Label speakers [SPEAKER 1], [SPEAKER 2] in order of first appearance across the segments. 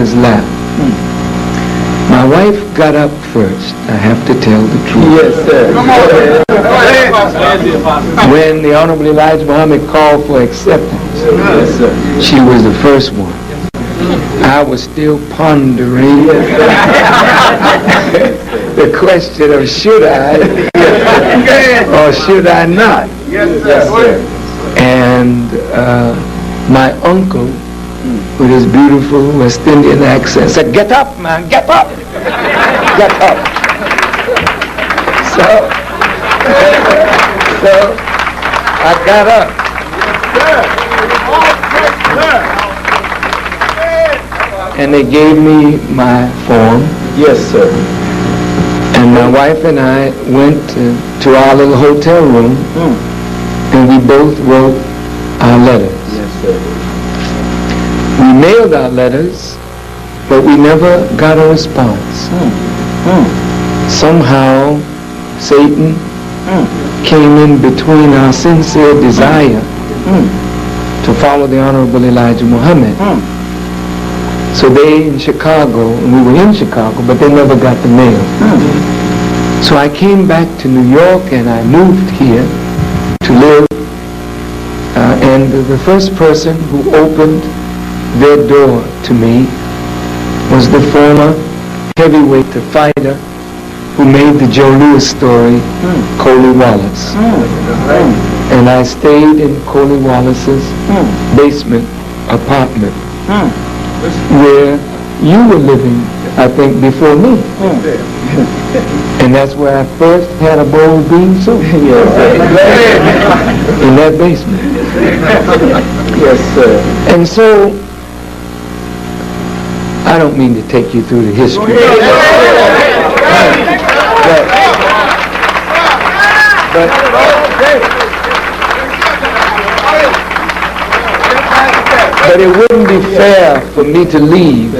[SPEAKER 1] his lap. My wife got up first. I have to tell the truth.
[SPEAKER 2] Yes, sir. Come on.
[SPEAKER 1] When the Honorable Elijah Muhammad called for acceptance,
[SPEAKER 2] Yes, sir.
[SPEAKER 1] she was the first one. I was still pondering the question of should I or should I not.
[SPEAKER 2] Yes, sir.
[SPEAKER 1] And my uncle, with his beautiful West Indian accent, said, "Get up, man, get up, get up." So I got up. And they gave me my form.
[SPEAKER 2] Yes, sir.
[SPEAKER 1] And my wife and I went to our little hotel room, and we both wrote our letters.
[SPEAKER 2] Yes, sir.
[SPEAKER 1] We mailed our letters, but we never got a response. Somehow, Satan came in between our sincere desire to follow the Honorable Elijah Muhammad. So they in Chicago, and we were in Chicago, but they never got the mail. So I came back to New York and I moved here to live. And the first person who opened their door to me was the former heavyweight fighter who made the Joe Louis story, Coley Wallace. And I stayed in Coley Wallace's basement apartment, where you were living, I think, before me. And that's where I first had a bowl of bean soup. In that basement.
[SPEAKER 2] Yes, sir.
[SPEAKER 1] And so, I don't mean to take you through the history. But it wouldn't be fair for me to leave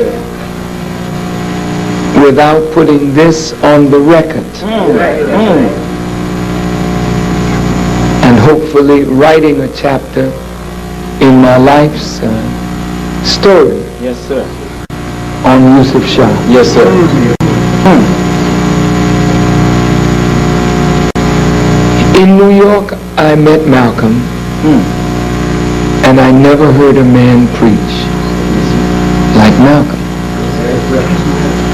[SPEAKER 1] without putting this on the record. And hopefully writing a chapter in my life's story.
[SPEAKER 2] Yes, sir.
[SPEAKER 1] On Yusuf Shah.
[SPEAKER 2] Yes, sir.
[SPEAKER 1] In New York, I met Malcolm, and I never heard a man preach like Malcolm.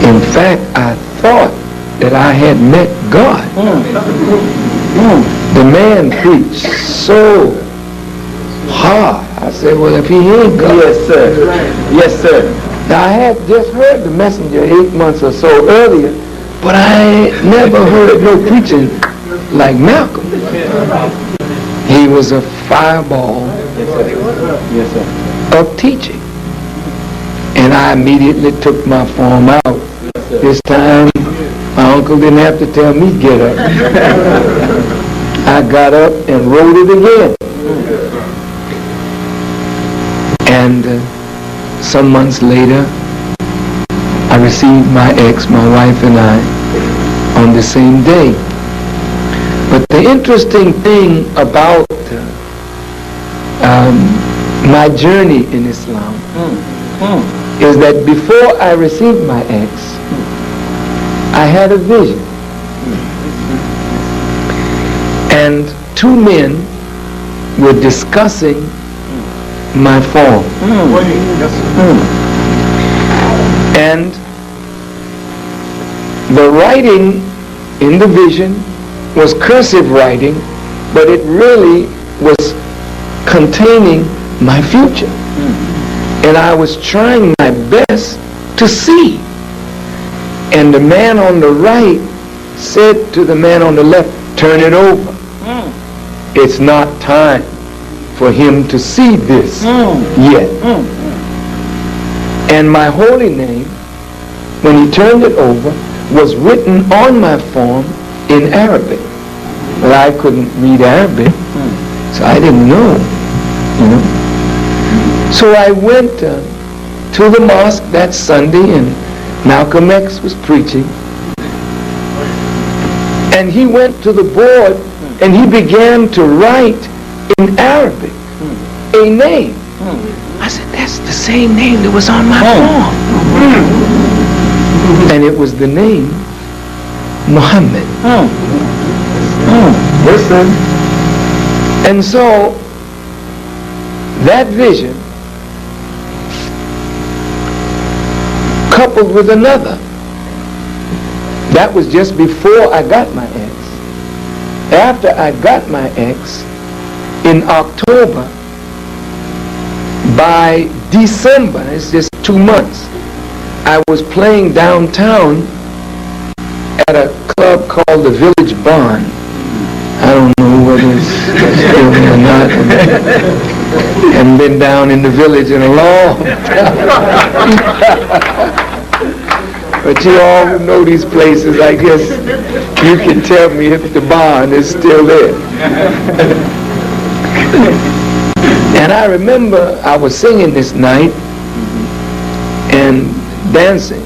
[SPEAKER 1] In fact, I thought that I had met God. The man preached so hard. I said, well, if he ain't God.
[SPEAKER 2] Yes, sir. Yes, sir.
[SPEAKER 1] Now, I had just heard the messenger 8 months or so earlier, but I never heard no preaching like Malcolm. He was a fireball of teaching. And I immediately took my form out. This time, my uncle didn't have to tell me get up. I got up and wrote it again. And some months later, I received my ex, my wife and I, on the same day. But the interesting thing about my journey in Islam is that before I received my ex, I had a vision. And two men were discussing my form. And the writing in the vision was cursive writing, but it really was containing my future. And I was trying my best to see. And the man on the right said to the man on the left, turn it over. It's not time for him to see this yet. And my holy name, when he turned it over, was written on my form in Arabic. But I couldn't read Arabic, so I didn't know, you know. So I went to the mosque that Sunday, and Malcolm X was preaching. And he went to the board, and he began to write in Arabic a name. I said, that's the same name that was on my form. And it was the name Muhammad.
[SPEAKER 2] Yes, sir.
[SPEAKER 1] And so that vision, coupled with another, that was just before I got my ex. After I got my ex, in October, by December, it's just 2 months, I was playing downtown at a club called the Village Barn. I don't know whether it's still there or not. Haven't been down in the village in a long time. But you all who know these places, I guess you can tell me if the barn is still there. And I remember I was singing this night and dancing.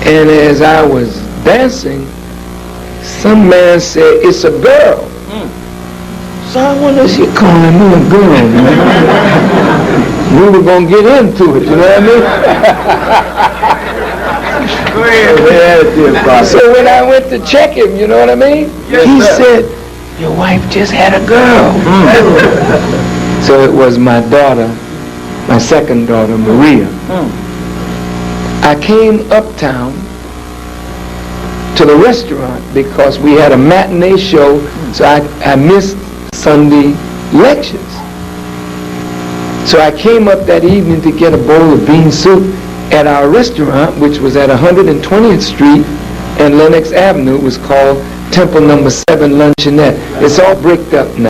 [SPEAKER 1] And as I was dancing, some man said, "It's a girl." So I wonder, she calling me a girl, man. We were going to get into it, you know what I mean?
[SPEAKER 2] Go ahead.
[SPEAKER 1] So when I went to check him, you know what I mean?
[SPEAKER 2] Yes,
[SPEAKER 1] he
[SPEAKER 2] sir.
[SPEAKER 1] said, "Your wife just had a girl." So it was my daughter, my second daughter, Maria. I came uptown to the restaurant because we had a matinee show, so I missed Sunday lectures. So I came up that evening to get a bowl of bean soup at our restaurant, which was at 120th Street and Lenox Avenue. It was called Temple Number 7 Luncheonette. It's all bricked up now.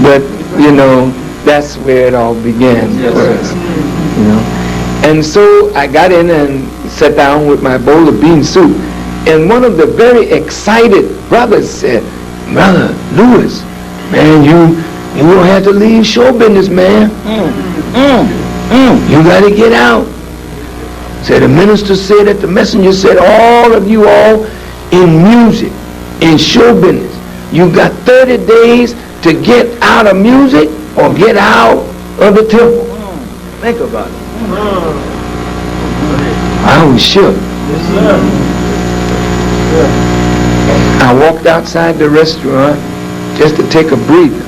[SPEAKER 1] But, you know, that's where it all began for us, you know. And so I got in and sat down with my bowl of bean soup. And one of the very excited brothers said, "Brother Lewis, man, you don't have to leave show business, man. You got to get out." Said the minister said that the messenger said, all of you all in music, in show business, you got 30 days to get out of music or get out of the temple.
[SPEAKER 2] Think about it.
[SPEAKER 1] I was shook. I walked outside the restaurant just to take a breather.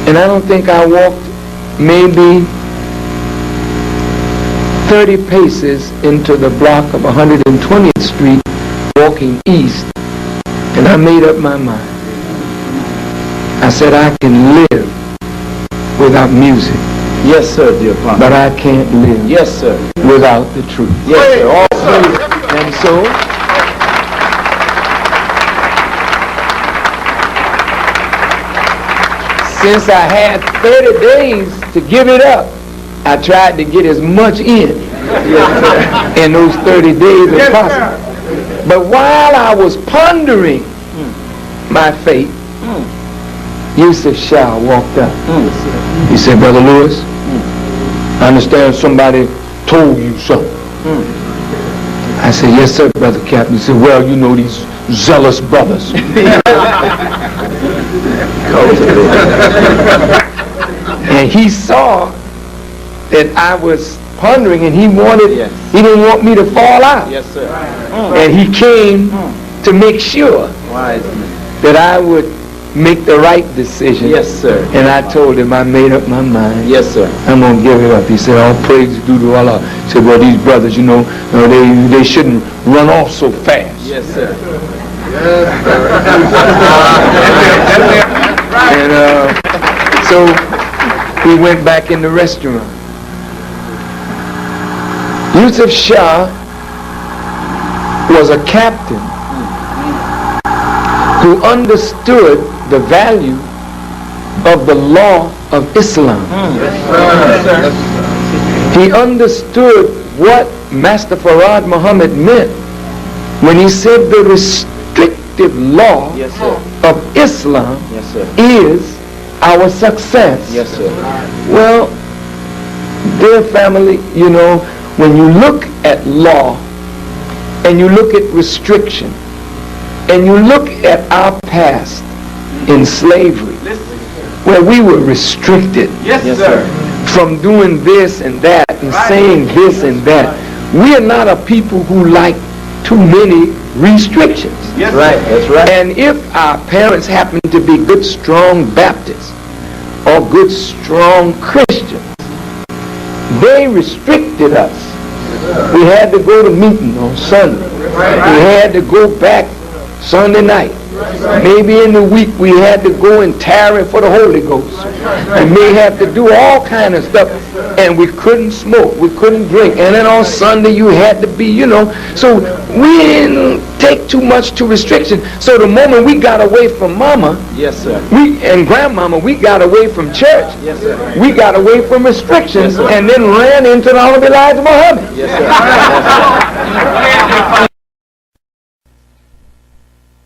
[SPEAKER 1] And I don't think I walked maybe 30 paces into the block of 120th Street, walking east. And I made up my mind. I said, I can live without music.
[SPEAKER 2] Yes, sir, dear Father.
[SPEAKER 1] But I can't live
[SPEAKER 2] Yes, sir.
[SPEAKER 1] without the truth.
[SPEAKER 2] Yes, sir. All praise.
[SPEAKER 1] And so, since I had 30 days to give it up, I tried to get as much in those 30 days as possible. But while I was pondering my fate, Yusuf Shah walked up. He said, "Brother Lewis, I understand somebody told you something." I said, "Yes, sir, Brother Captain." He said, "Well, you know these zealous brothers." And he saw that I was pondering, and he didn't want me to fall out.
[SPEAKER 2] Yes, sir.
[SPEAKER 1] And he came to make sure
[SPEAKER 2] Wise man.
[SPEAKER 1] that I would make the right decision.
[SPEAKER 2] Yes, sir.
[SPEAKER 1] And I told him I made up my mind.
[SPEAKER 2] Yes, sir.
[SPEAKER 1] I'm going to give it up. He said, "All praise is due to Allah." He said, "Well, these brothers, they shouldn't run off so fast."
[SPEAKER 2] Yes, sir.
[SPEAKER 1] And so we went back in the restaurant. Yusuf Shah was a captain who understood the value of the law of Islam. He understood what Master Farad Muhammad meant when he said the restrictive law
[SPEAKER 2] Yes, sir.
[SPEAKER 1] of Islam
[SPEAKER 2] Yes, sir.
[SPEAKER 1] is our success.
[SPEAKER 2] Yes, sir.
[SPEAKER 1] Well, dear family, when you look at law and you look at restriction and you look at our past in slavery, where we were restricted,
[SPEAKER 2] Yes, sir.
[SPEAKER 1] from doing this and that and saying this and that. We are not a people who like too many restrictions.
[SPEAKER 2] Yes, right. That's right.
[SPEAKER 1] And if our parents happen to be good, strong Baptists or good, strong Christians, they restricted us. We had to go to meeting on Sunday. We had to go back Sunday night. Maybe in the week we had to go and tarry for the Holy Ghost. We may have to do all kind of stuff. And we couldn't smoke. We couldn't drink. And then on Sunday you had to be, So we didn't take too much to restriction. So the moment we got away from Mama,
[SPEAKER 2] yes, sir,
[SPEAKER 1] and Grandmama, we got away from church.
[SPEAKER 2] Yes, sir.
[SPEAKER 1] We got away from restrictions, and then ran into the Honorable Elijah Muhammad.
[SPEAKER 2] Yes, sir.